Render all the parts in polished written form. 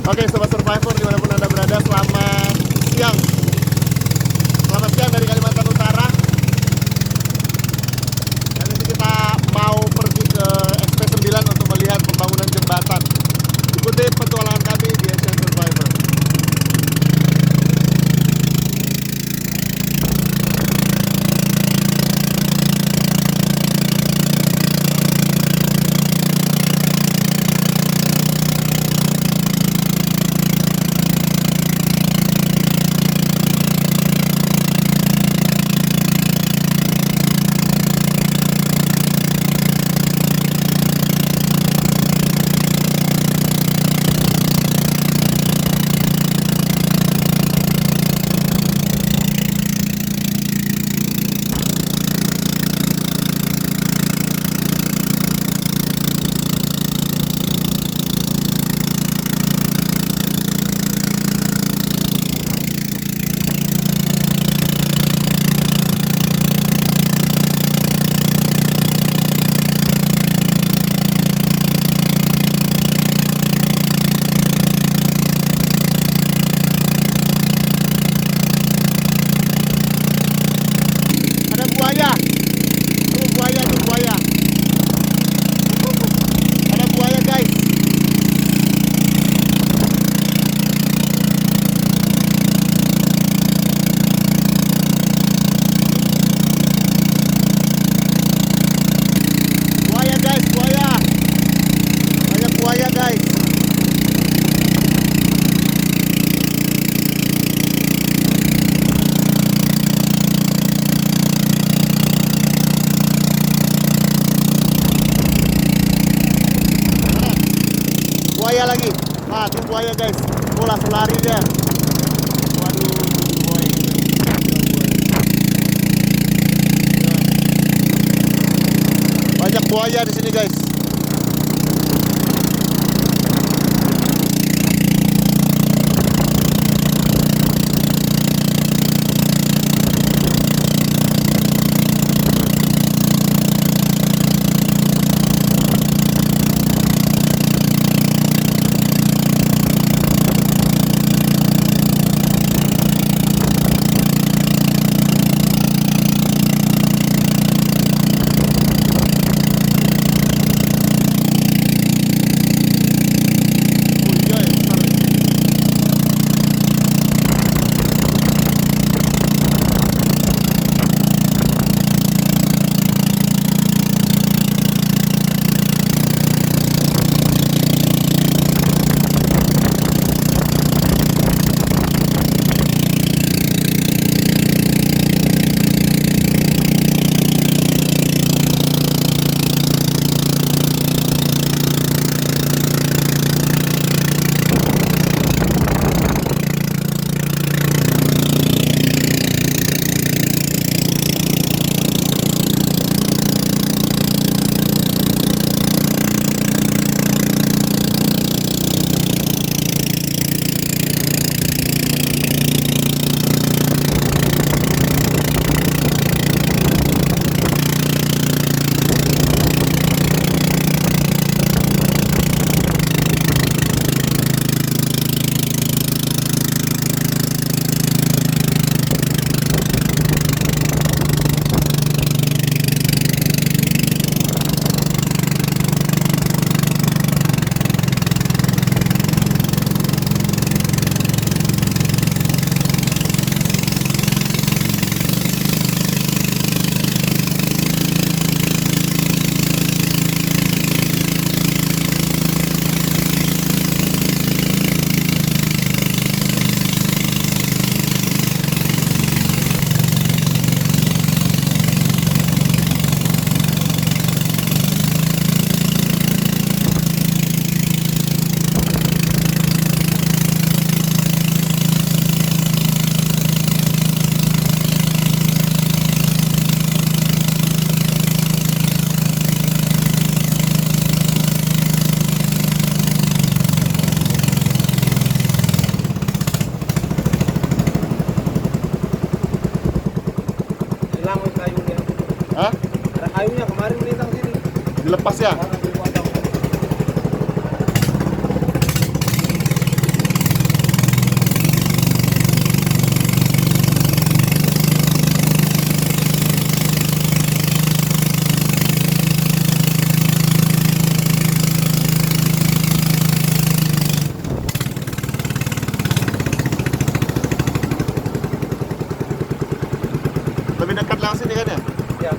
Oke, Sobat Survivor dimanapun Anda berada, selamat siang. Selamat siang dari Kalimantan Utara. Kali ini kita mau pergi ke XP9 untuk melihat pembangunan jembatan. Ikuti petualangan kami di Asian Survivor. Buaya lagi, tuh buaya guys, langsung lari dia. Waduh, buaya. Banyak buaya di sini guys. Hah? Ada kayunya kemarin melintang sini. Dilepas ya? sebelah sini kan ya? Ya.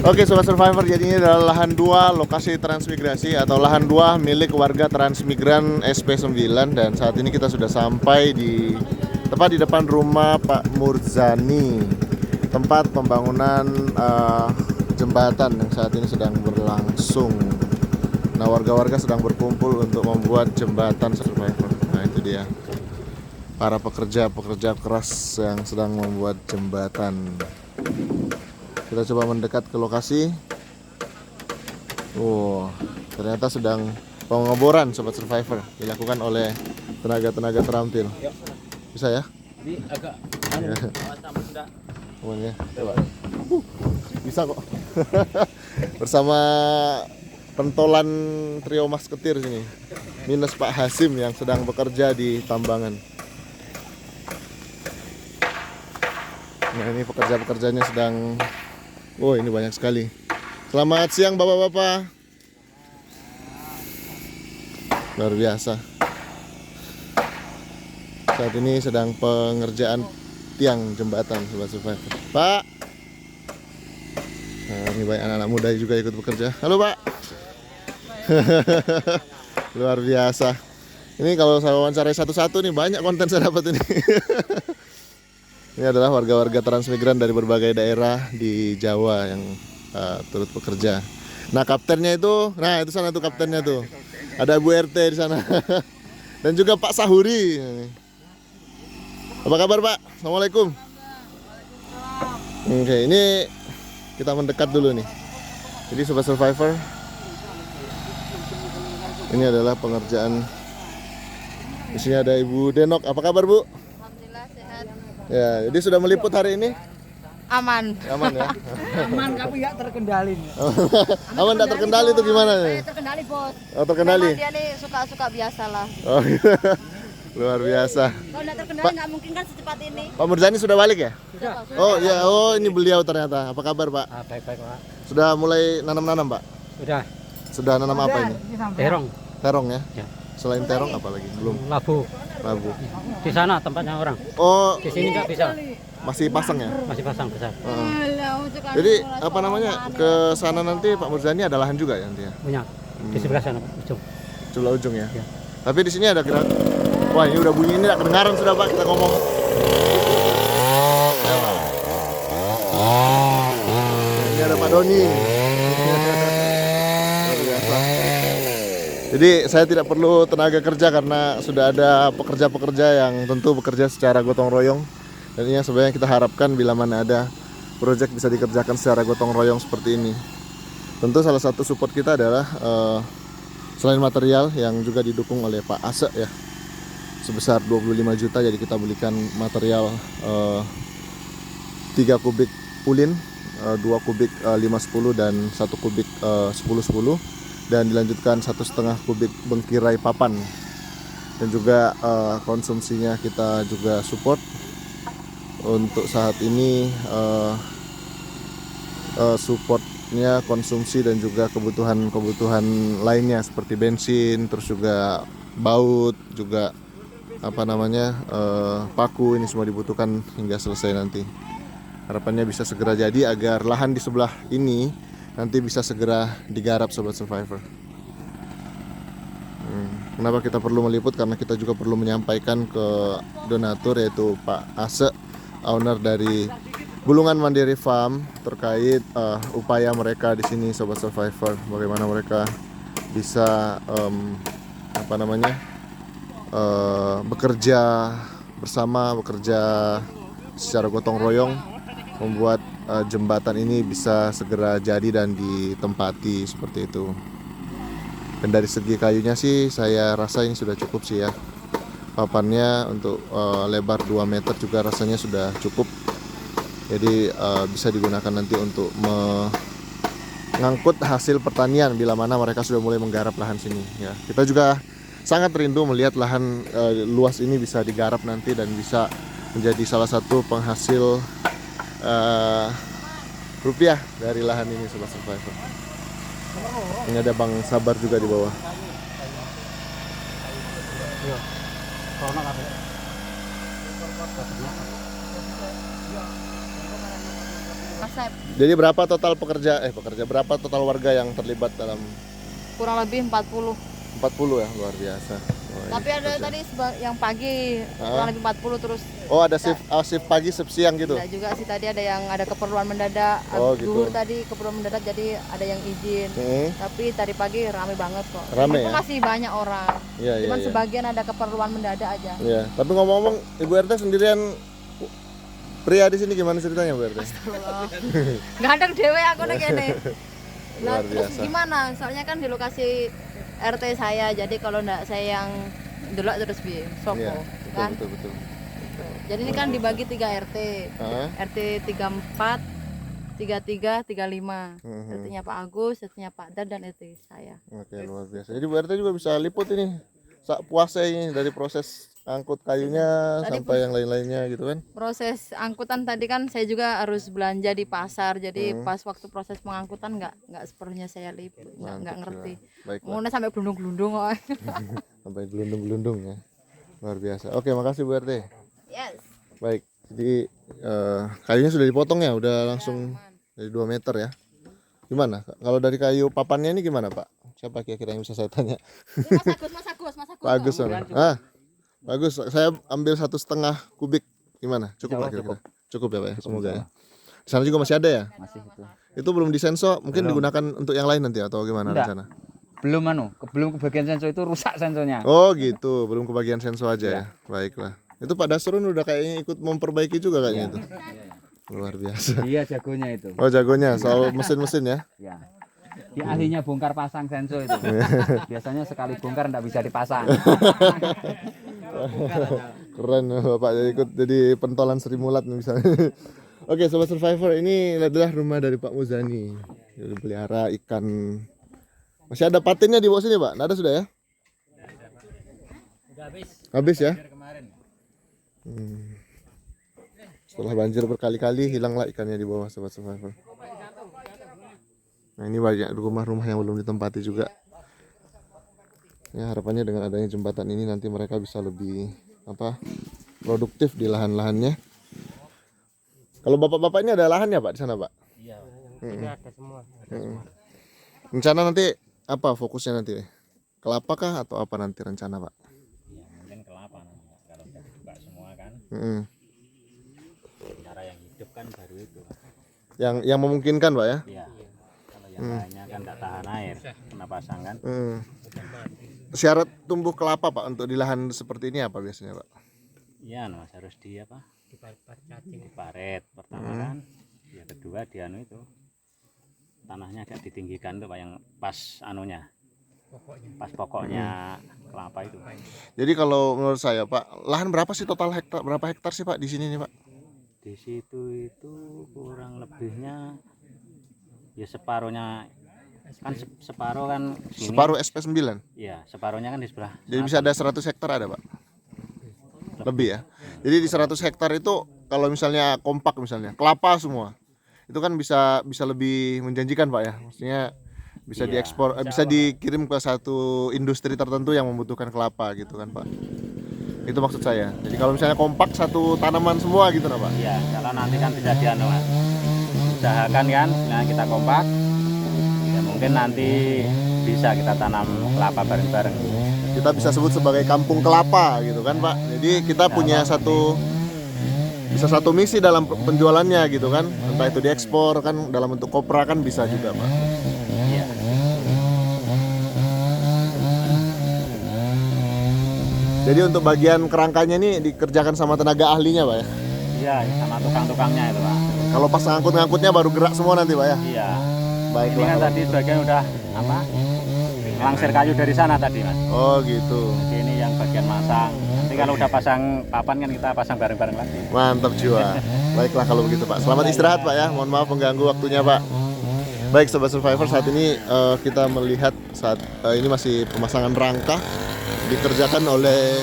Oke Sobat Survivor, jadi ini adalah lahan 2 lokasi transmigrasi atau lahan 2 milik warga transmigran SP9. Dan saat ini kita sudah sampai di tepat di depan rumah Pak Murzani, tempat pembangunan jembatan yang saat ini sedang berlangsung. Nah, warga-warga sedang berkumpul untuk membuat jembatan Survivor. Nah, itu dia para pekerja keras yang sedang membuat jembatan. Kita coba mendekat ke lokasi. Ternyata sedang pengeboran Sobat Survivor dilakukan oleh tenaga-tenaga terampil. Bisa ya? Ini agak ya. Coba. Bisa kok. Bersama pentolan trio Masketir sini. Minus Pak Hasim yang sedang bekerja di tambangan. Nah, ini pekerja-pekerjanya sedang ini banyak sekali. Selamat siang Bapak-bapak. Luar biasa. Saat ini sedang pengerjaan tiang jembatan Sobat Survivor. Pak. Nah, ini banyak anak-anak muda juga ikut bekerja. Halo Pak. Luar biasa. Ini kalau saya wawancarai satu-satu nih banyak konten saya dapat ini. Ini adalah warga-warga transmigran dari berbagai daerah di Jawa yang turut bekerja. Nah, kaptennya itu, itu sana tuh kaptennya tuh. Ada Bu RT di sana. Dan juga Pak Sahuri. Apa kabar Pak? Assalamualaikum. Oke, ini kita mendekat dulu nih. Jadi Sobat Survivor, ini adalah pengerjaan. Di sini ada Ibu Denok. Apa kabar Bu? Alhamdulillah sehat. Ya, jadi sudah meliput hari ini? Aman. Aman ya? aman, tapi nggak terkendali. Aman tak terkendali itu gimana nih? Terkendali bos. Oh, terkendali? Dia nih suka-suka biasa lah. Oh, luar biasa. Kalau nggak terkendali nggak mungkin kan secepat ini. Pak Murzani sudah balik ya? Sudah, Pak. Oh iya, ini beliau ternyata. Apa kabar Pak? Baik-baik Pak. Sudah mulai nanam-nanam Pak? Udah. Sudah nanam apa ini? Terong. Terong ya? Ya. Selain terong apa lagi? Belum. Labu. Labu. Di sana tempatnya orang. Oh, Di sini nggak bisa. masih pasang ya? Masih pasang besar. Jadi apa namanya? Ke sana nanti Pak Murzani ada lahan juga ya nanti ya? Punya. Di sebelah sana ujung. Sebelah ujung ya? Ya. Tapi di sini ada kira. Wah, ini udah bunyi ini tak kedengaran sudah Pak kita ngomong. Ini ada Pak Doni. Luar biasa. Jadi saya tidak perlu tenaga kerja karena sudah ada pekerja-pekerja yang tentu bekerja secara gotong royong. Dan ini yang sebenarnya kita harapkan bila mana ada proyek bisa dikerjakan secara gotong royong seperti ini. Tentu salah satu support kita adalah selain material yang juga didukung oleh Pak Ase ya, sebesar 25 juta. Jadi kita belikan material 3 kubik ulin, 2 kubik 510 dan 1 kubik 1010, dan dilanjutkan 1,5 kubik bengkirai papan. Dan juga konsumsinya kita juga support. Untuk saat ini supportnya konsumsi dan juga kebutuhan lainnya seperti bensin, terus juga baut, juga paku, ini semua dibutuhkan hingga selesai nanti. Harapannya bisa segera jadi agar lahan di sebelah ini nanti bisa segera digarap Sobat Survivor. Kenapa kita perlu meliput? Karena kita juga perlu menyampaikan ke donatur yaitu Pak Ase, owner dari Bulungan Mandiri Farm, terkait upaya mereka di sini Sobat Survivor, bagaimana mereka bisa bekerja bersama, bekerja secara gotong royong membuat jembatan ini bisa segera jadi dan ditempati seperti itu. Dan dari segi kayunya sih saya rasa ini sudah cukup sih ya. Papannya untuk lebar 2 meter juga rasanya sudah cukup. Jadi bisa digunakan nanti untuk mengangkut hasil pertanian bila mana mereka sudah mulai menggarap lahan sini ya. Kita juga sangat rindu melihat lahan luas ini bisa digarap nanti dan bisa menjadi salah satu penghasil rupiah dari lahan ini Sobat Survivor. Ini ada Bang Sabar juga di bawah. Asep. Jadi berapa total berapa total warga yang terlibat dalam Kurang lebih 40. 40 ya, luar biasa. Oh, Tapi ini ada kerja. tadi yang pagi kurang lebih 40 terus. Oh, ada shift pagi, shift siang gitu. Ada juga sih tadi ada yang ada keperluan mendadak. Oh, gitu. Duhur tadi keperluan mendadak jadi ada yang izin. Tapi tadi pagi rame banget kok. Rame Walaupun ya? masih banyak orang. Iya, iya, Cuman iya. sebagian ada keperluan mendadak aja. Iya, tapi ngomong-ngomong Ibu RT sendirian pria di sini gimana ceritanya Bu RT? Gandeng dewe aku nih kene. Nah, Luar terus biasa. gimana? Soalnya kan di lokasi RT saya, jadi kalau enggak saya yang delok terus bi soko Iya, kan. betul. Jadi ini kan dibagi 3 RT. Heeh. RT 34, 33, 35. Mhm. RT-nya Pak Agus, RT-nya Pak Dar dan RT saya. Oke, luar biasa. Jadi Bu RT juga bisa liput ini sak puasnya ini dari proses angkut kayunya Tadi sampai yang lain-lainnya gitu kan. Proses angkutan tadi kan saya juga harus belanja di pasar. Jadi Hmm. pas waktu proses pengangkutan nggak sepenuhnya saya liput, nggak Mantap ngerti. juga. Baiklah. Mau sampai gelundung-gelundung kok. Sampai gelundung-gelundung ya. Luar biasa. Oke, makasih Bu RT. Yes. Baik. Jadi kayunya sudah dipotong ya, udah langsung dari 2 meter ya. Gimana? Kalau dari kayu papannya ini gimana, Pak? Siapa kira-kira yang bisa saya tanya? Ini Mas Agus. Pak Agus mana? Bagus, saya ambil 1,5 kubik. Gimana? Cukup Pak kira-kira? Cukup ya Pak ya? Semoga ya. Di sana juga masih ada ya? Masih itu. Itu belum disenso, mungkin digunakan untuk yang lain nanti atau gimana Enggak. rencana? Belum kebagian sensor itu rusak sensornya. Oh gitu, belum kebagian senso aja ya. Baiklah. Itu Pak Dasrun udah kayaknya ikut memperbaiki juga kayaknya itu. Luar biasa. Iya jagonya itu. Oh jagonya soal mesin-mesin ya. Ya. Dia ahlinya bongkar pasang sensor itu. Biasanya sekali bongkar enggak bisa dipasang. Keren Bapak jadi ikut jadi pentolan Sri Mulat nih misalnya. Oke Sobat Survivor, ini adalah rumah dari Pak Muzani. Jadi pelihara ikan. Masih ada patinnya di bawah sini Pak? Nggak ada sudah ya? Habis ya? Setelah banjir berkali-kali hilanglah ikannya di bawah Sobat Survivor. Nah ini banyak rumah-rumah yang belum ditempati juga. Ya harapannya dengan adanya jembatan ini nanti mereka bisa lebih produktif di lahan-lahannya. Kalau bapak-bapak ini ada lahan ya Pak di sana Pak? Iya. Ini ada semua. Rencana nanti apa fokusnya nanti? Kelapa kah atau apa nanti rencana Pak? Ya, mungkin kelapa nanti, kalau udah dibuka semua kan. Cara yang hidup kan baru itu. Yang memungkinkan Pak ya? Iya. Kalau yang lainnya kan enggak tahan air, kena pasang kan. Syarat tumbuh kelapa Pak untuk di lahan seperti ini apa biasanya Pak? Iya, Mas harus di apa? Diparet pertama kan. Yang kedua di anu itu. Tanahnya agak ditinggikan tuh Pak yang pas anunya. Pas pokoknya kelapa itu. Jadi kalau menurut saya Pak, lahan berapa sih total hektar? Berapa hektar sih Pak di sini nih Pak? Di situ itu kurang lebihnya ya separuhnya kan separuh kan sini. Separuh SP9. Iya, separuhnya kan di sebelah. Jadi bisa ada 100 hektar ada Pak? Lebih ya. Jadi di 100 hektar itu kalau misalnya kompak misalnya kelapa semua itu kan bisa lebih menjanjikan Pak ya. Maksudnya bisa Iya. diekspor, bisa dikirim ke satu industri tertentu yang membutuhkan kelapa gitu kan Pak. Itu maksud saya. Jadi kalau misalnya kompak satu tanaman semua gitu nah Pak. Iya, kalau nanti kan bisa dianu Mas. Usahakan kan, nah kita kompak. Ya mungkin nanti bisa kita tanam kelapa bareng-bareng. Kita bisa sebut sebagai kampung kelapa gitu kan Pak. Jadi kita punya satu misi dalam penjualannya gitu kan. Entah itu diekspor kan dalam bentuk kopra kan bisa juga Pak. Iya. Jadi untuk bagian kerangkanya ini dikerjakan sama tenaga ahlinya Pak ya. Iya, sama tukang-tukangnya itu Pak. Kalau pas ngangkut-ngangkutnya baru gerak semua nanti Pak ya. Iya. Ini Baiklah. kan kalau tadi gitu. sebagian udah apa? Langsir kayu dari sana tadi Mas. Oh gitu. Jadi ini yang bagian masang. Nanti kalau udah pasang papan kan kita pasang bareng-bareng lagi. Mantap jiwa. Baiklah kalau begitu Pak. Selamat istirahat Pak ya. Mohon maaf mengganggu waktunya Pak. Baik Sobat Survivor, saat ini kita melihat saat ini masih pemasangan rangka dikerjakan oleh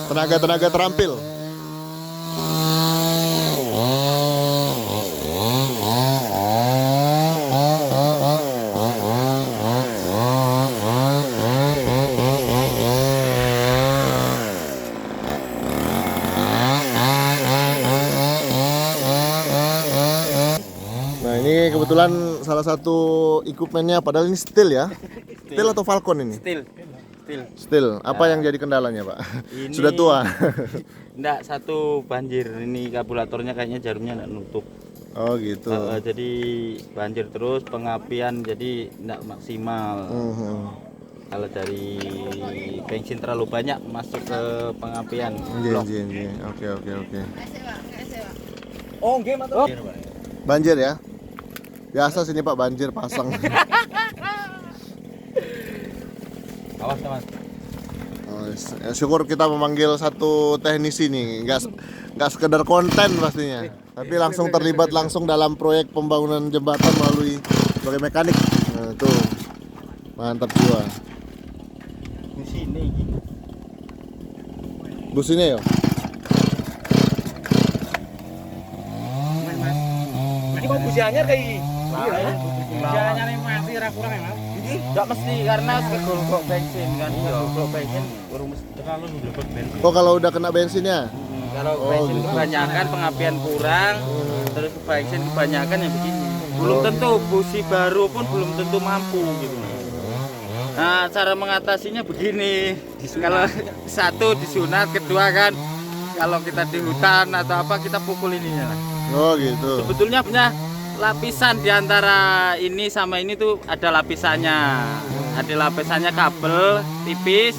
tenaga-tenaga terampil. Ini kebetulan salah satu equipmentnya, padahal ini steel ya. Steel atau Falcon ini? Steel. Steel. Apa yang jadi kendalanya, Pak? Ini- Sudah tua. Enggak, satu banjir. Ini kabulatornya kayaknya jarumnya enggak nutup. Oh gitu. Jadi banjir terus, pengapian jadi enggak maksimal. Kalau dari bensin terlalu banyak masuk ke pengapian. Blok. Oke. Oh, nggih, Mas. Banjir ya? Biasa sini Pak, banjir pasang. Awas, Mas. Oh, syukur kita memanggil satu teknisi nih, nggak sekedar konten pastinya, tapi langsung terlibat langsung dalam proyek pembangunan jembatan melalui sebagai mekanik. Nah, tuh mantap jiwa. Di sini. Bus ini ya? Ini kok busi anyar kayak gini? Iya. Busi anyar yang mati ra kurang ya, Mas. Enggak mesti karena segolok bensin kan. Segolok bensin rumus. Terlalu ngeblebek bensin. Oh kalau udah kena bensinnya? Kalau bensin gitu. kebanyakan pengapian kurang, terus bensin kebanyakan ya begini. Belum tentu busi baru pun belum tentu mampu gitu. Nah, cara mengatasinya begini. Kalau satu disunat, kedua kan kalau kita di hutan atau apa kita pukul ininya lah. Oh gitu. Sebetulnya punya lapisan di antara ini sama ini tuh ada lapisannya. Ada lapisannya kabel tipis.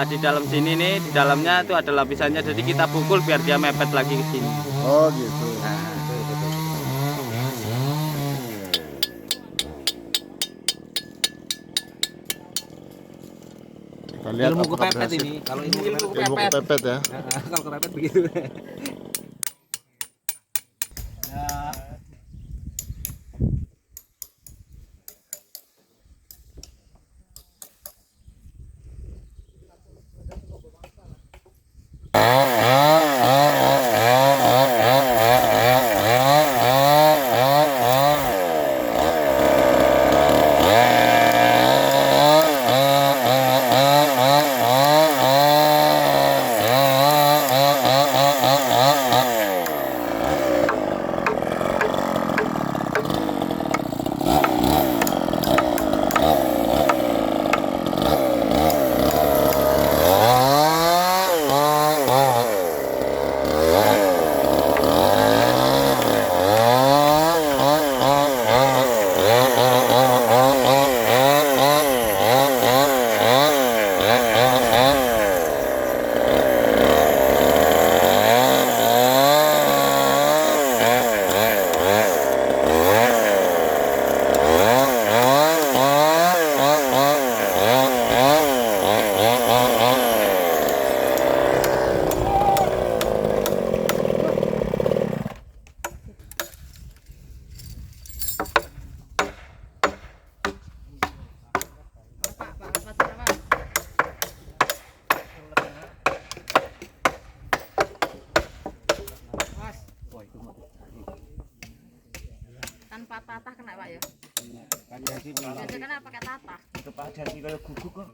Di dalam sini nih, di dalamnya tuh ada lapisannya. Jadi kita pukul biar dia mepet lagi ke sini. Oh gitu. Nah, Kita lihat Ilmu apakah kepepet berhasil. ini. Kalau ilmu Ilmu kepepet. kepepet ya. Kalau kepepet begitu. Tanpa tatah kena Pak ya? Biasanya kan pakai tatah. kepada sih kayak guguk kok.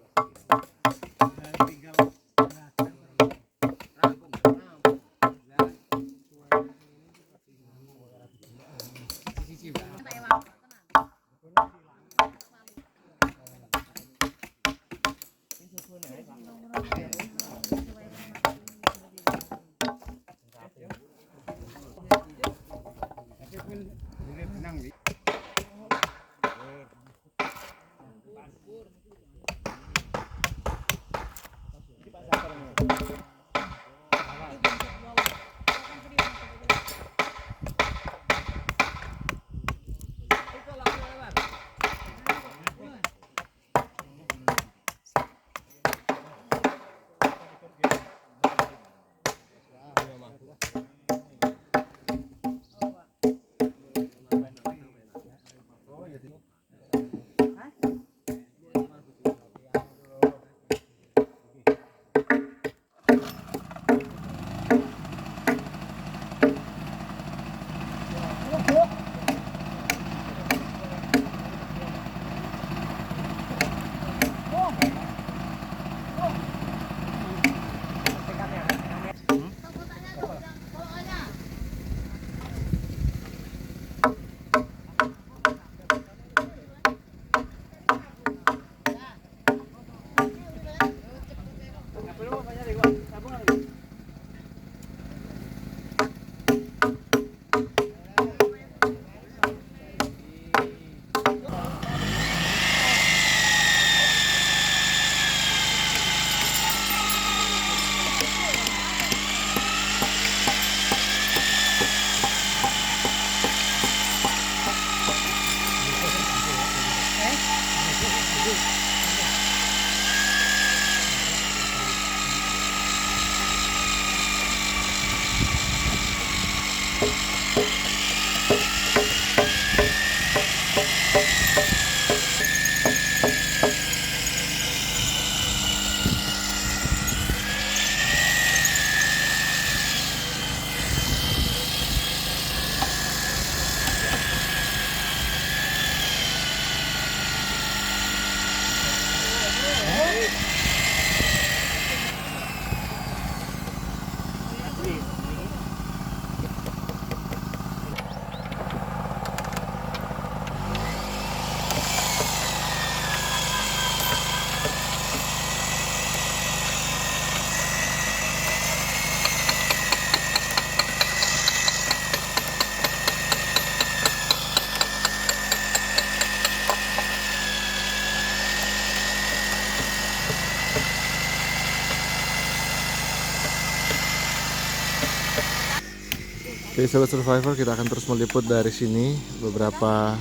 Oke, Sobat Survivor, kita akan terus meliput dari sini. Beberapa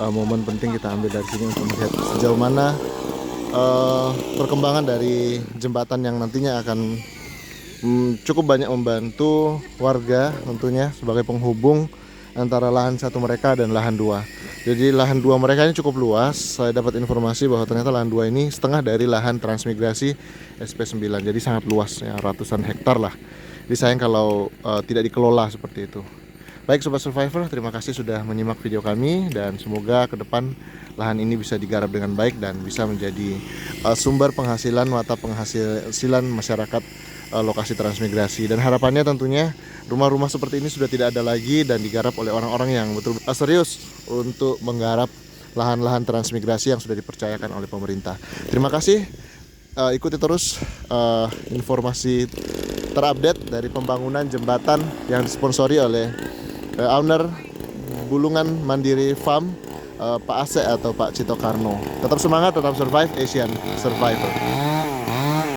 momen penting kita ambil dari sini untuk melihat sejauh mana perkembangan dari jembatan yang nantinya akan cukup banyak membantu warga tentunya sebagai penghubung antara lahan satu mereka dan lahan dua. Jadi lahan dua mereka ini cukup luas. Saya dapat informasi bahwa ternyata lahan dua ini setengah dari lahan transmigrasi SP9. Jadi sangat luas ya, ratusan hektar lah. Jadi sayang kalau tidak dikelola seperti itu. Baik Sobat Survivor, terima kasih sudah menyimak video kami dan semoga ke depan lahan ini bisa digarap dengan baik dan bisa menjadi sumber penghasilan, mata penghasilan masyarakat lokasi transmigrasi. Dan harapannya tentunya rumah-rumah seperti ini sudah tidak ada lagi dan digarap oleh orang-orang yang betul serius untuk menggarap lahan-lahan transmigrasi yang sudah dipercayakan oleh pemerintah. Terima kasih. Ikuti terus informasi terupdate dari pembangunan jembatan yang disponsori oleh owner Bulungan Mandiri Farm, Pak Ase atau Pak Cito Karno. Tetap semangat, tetap survive, Asian Survivor.